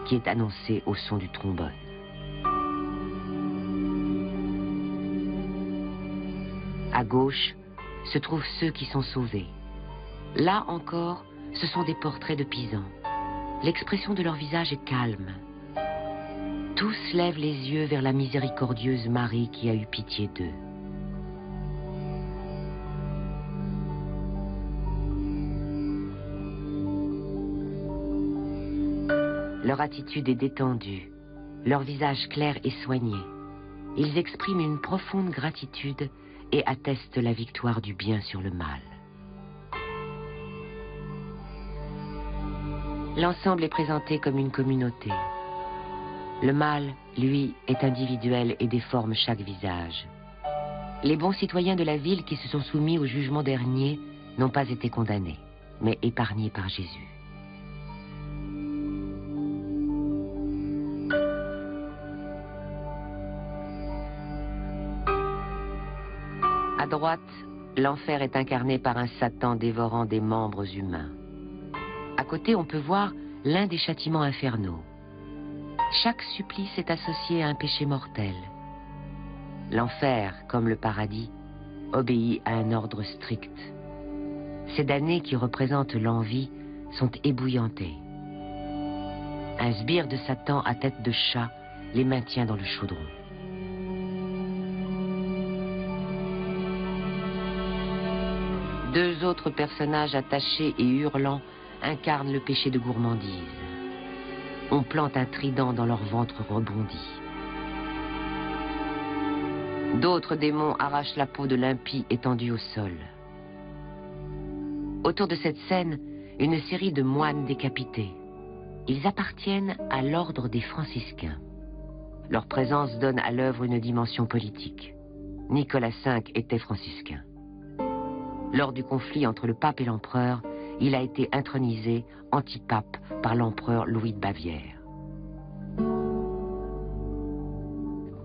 qui est annoncé au son du trombone. À gauche se trouvent ceux qui sont sauvés. Là encore, ce sont des portraits de Pisans. L'expression de leur visage est calme. Tous lèvent les yeux vers la miséricordieuse Marie qui a eu pitié d'eux. Leur attitude est détendue, leur visage clair et soigné. Ils expriment une profonde gratitude et attestent la victoire du bien sur le mal. L'ensemble est présenté comme une communauté. Le mal, lui, est individuel et déforme chaque visage. Les bons citoyens de la ville qui se sont soumis au jugement dernier n'ont pas été condamnés, mais épargnés par Jésus. À droite, l'enfer est incarné par un Satan dévorant des membres humains. À côté, on peut voir l'un des châtiments infernaux. Chaque supplice est associé à un péché mortel. L'enfer, comme le paradis, obéit à un ordre strict. Ces damnés qui représentent l'envie sont ébouillantés. Un sbire de Satan à tête de chat les maintient dans le chaudron. Deux autres personnages attachés et hurlants incarnent le péché de gourmandise. On plante un trident dans leur ventre rebondi. D'autres démons arrachent la peau de l'impie étendue au sol. Autour de cette scène, une série de moines décapités. Ils appartiennent à l'ordre des franciscains. Leur présence donne à l'œuvre une dimension politique. Nicolas V était franciscain. Lors du conflit entre le pape et l'empereur, il a été intronisé antipape par l'empereur Louis de Bavière.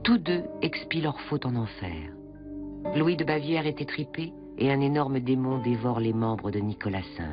Tous deux expient leur faute en enfer. Louis de Bavière est étripé et un énorme démon dévore les membres de Nicolas V.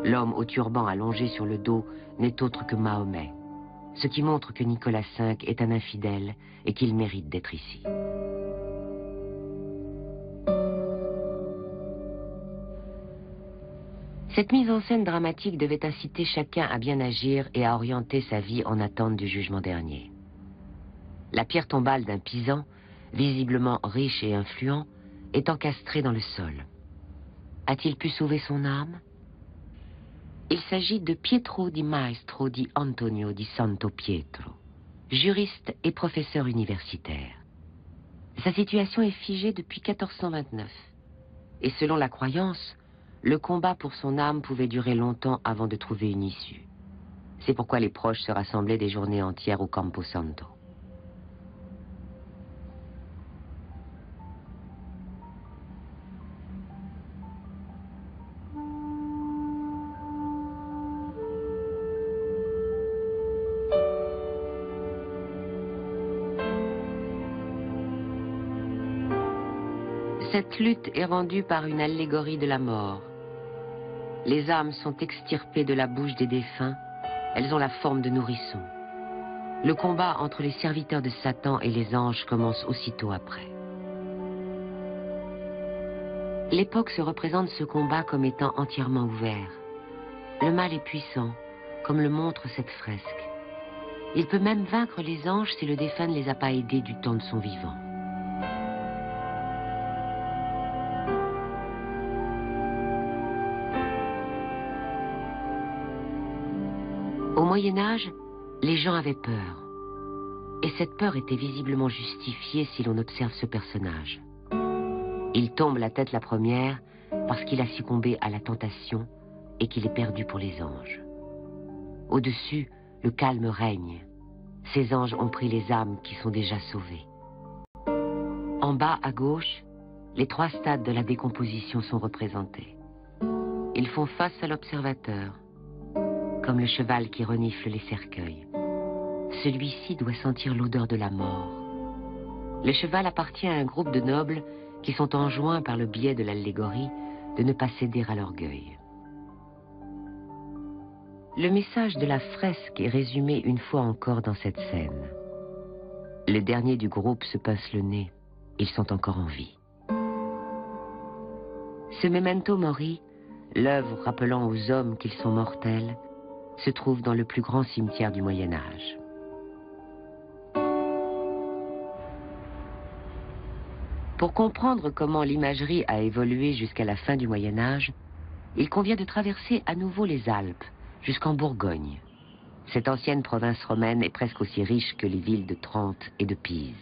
L'homme au turban allongé sur le dos n'est autre que Mahomet, ce qui montre que Nicolas V est un infidèle et qu'il mérite d'être ici. Cette mise en scène dramatique devait inciter chacun à bien agir et à orienter sa vie en attente du jugement dernier. La pierre tombale d'un Pisan, visiblement riche et influent, est encastrée dans le sol. A-t-il pu sauver son âme? Il s'agit de Pietro di Maestro di Antonio di Santo Pietro, juriste et professeur universitaire. Sa situation est figée depuis 1429. Et selon la croyance, le combat pour son âme pouvait durer longtemps avant de trouver une issue. C'est pourquoi les proches se rassemblaient des journées entières au Campo Santo. Cette lutte est rendue par une allégorie de la mort. Les âmes sont extirpées de la bouche des défunts, elles ont la forme de nourrissons. Le combat entre les serviteurs de Satan et les anges commence aussitôt après. L'époque se représente ce combat comme étant entièrement ouvert. Le mal est puissant, comme le montre cette fresque. Il peut même vaincre les anges si le défunt ne les a pas aidés du temps de son vivant. Au Moyen-Âge, les gens avaient peur. Et cette peur était visiblement justifiée si l'on observe ce personnage. Il tombe la tête la première parce qu'il a succombé à la tentation et qu'il est perdu pour les anges. Au-dessus, le calme règne. Ces anges ont pris les âmes qui sont déjà sauvées. En bas, à gauche, les trois stades de la décomposition sont représentés. Ils font face à l'observateur, comme le cheval qui renifle les cercueils. Celui-ci doit sentir l'odeur de la mort. Le cheval appartient à un groupe de nobles qui sont enjoints par le biais de l'allégorie de ne pas céder à l'orgueil. Le message de la fresque est résumé une fois encore dans cette scène. Les derniers du groupe se pincent le nez. Ils sont encore en vie. Ce memento mori, l'œuvre rappelant aux hommes qu'ils sont mortels, se trouve dans le plus grand cimetière du Moyen Âge. Pour comprendre comment l'imagerie a évolué jusqu'à la fin du Moyen Âge, il convient de traverser à nouveau les Alpes, jusqu'en Bourgogne. Cette ancienne province romaine est presque aussi riche que les villes de Trente et de Pise.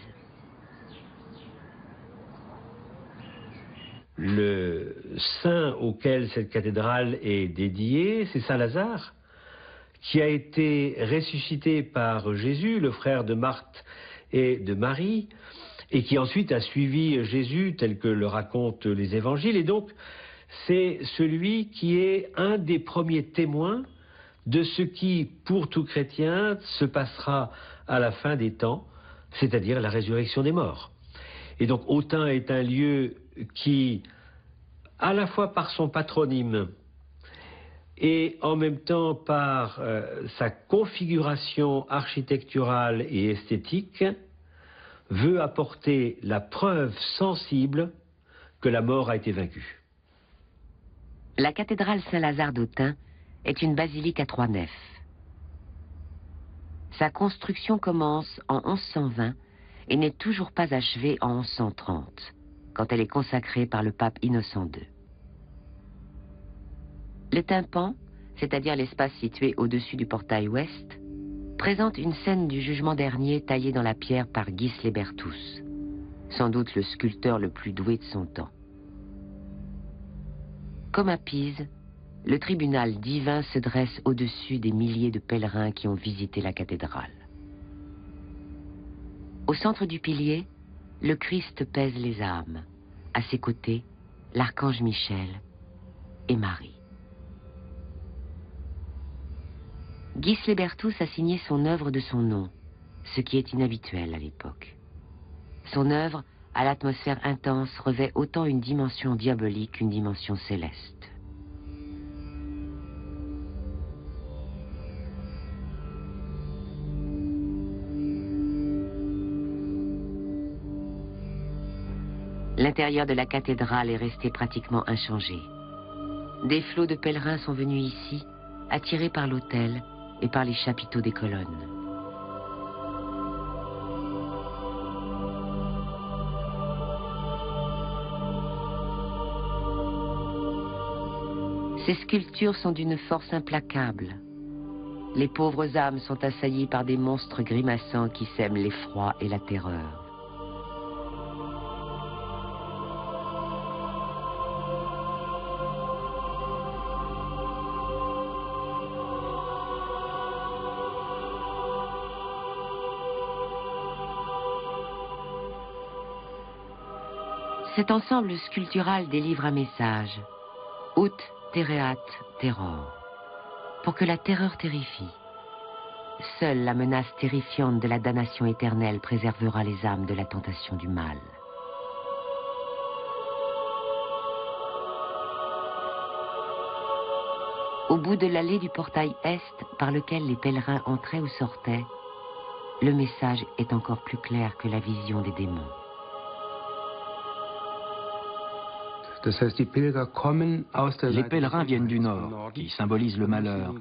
Le saint auquel cette cathédrale est dédiée, c'est Saint Lazare, qui a été ressuscité par Jésus, le frère de Marthe et de Marie, et qui ensuite a suivi Jésus tel que le racontent les évangiles. Et donc, c'est celui qui est un des premiers témoins de ce qui, pour tout chrétien, se passera à la fin des temps, c'est-à-dire la résurrection des morts. Et donc, Autun est un lieu qui, à la fois par son patronyme et en même temps par sa configuration architecturale et esthétique, veut apporter la preuve sensible que la mort a été vaincue. La cathédrale Saint-Lazare d'Autun est une basilique à 3 nefs. Sa construction commence en 1120 et n'est toujours pas achevée en 1130, quand elle est consacrée par le pape Innocent II. Le tympan, c'est-à-dire l'espace situé au-dessus du portail ouest, présente une scène du jugement dernier taillée dans la pierre par Gislebertus, sans doute le sculpteur le plus doué de son temps. Comme à Pise, le tribunal divin se dresse au-dessus des milliers de pèlerins qui ont visité la cathédrale. Au centre du pilier, le Christ pèse les âmes. À ses côtés, l'archange Michel et Marie. Gislebertus a signé son œuvre de son nom, ce qui est inhabituel à l'époque. Son œuvre, à l'atmosphère intense, revêt autant une dimension diabolique qu'une dimension céleste. L'intérieur de la cathédrale est resté pratiquement inchangé. Des flots de pèlerins sont venus ici, attirés par l'autel et par les chapiteaux des colonnes. Ces sculptures sont d'une force implacable. Les pauvres âmes sont assaillies par des monstres grimaçants qui sèment l'effroi et la terreur. Cet ensemble sculptural délivre un message. Ut terreat terror. Pour que la terreur terrifie. Seule la menace terrifiante de la damnation éternelle préservera les âmes de la tentation du mal. Au bout de l'allée du portail est par lequel les pèlerins entraient ou sortaient, le message est encore plus clair que la vision des démons. Les pèlerins viennent du nord, qui symbolise le malheur,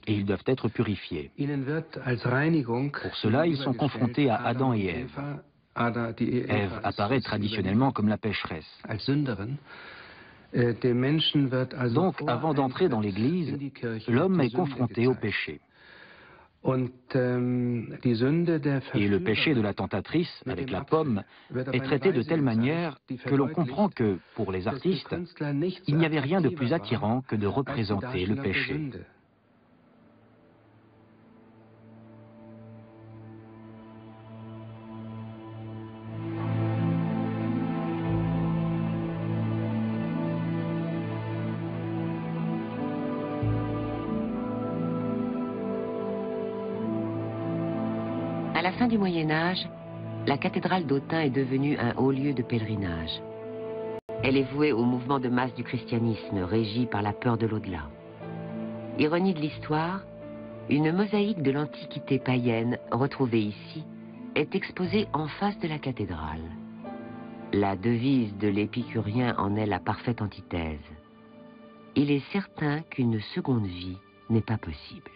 et ils doivent être purifiés. Pour cela, ils sont confrontés à Adam et Ève. Ève apparaît traditionnellement comme la pécheresse. Donc, avant d'entrer dans l'Église, l'homme est confronté au péché. Et le péché de la tentatrice, avec la pomme, est traité de telle manière que l'on comprend que, pour les artistes, il n'y avait rien de plus attirant que de représenter le péché. À la fin du Moyen Âge, la cathédrale d'Autun est devenue un haut lieu de pèlerinage. Elle est vouée au mouvement de masse du christianisme, régi par la peur de l'au-delà. Ironie de l'histoire, Une mosaïque de l'Antiquité païenne, retrouvée ici, est exposée en face de la cathédrale. La devise de l'épicurien en est la parfaite antithèse. Il est certain qu'une seconde vie n'est pas possible.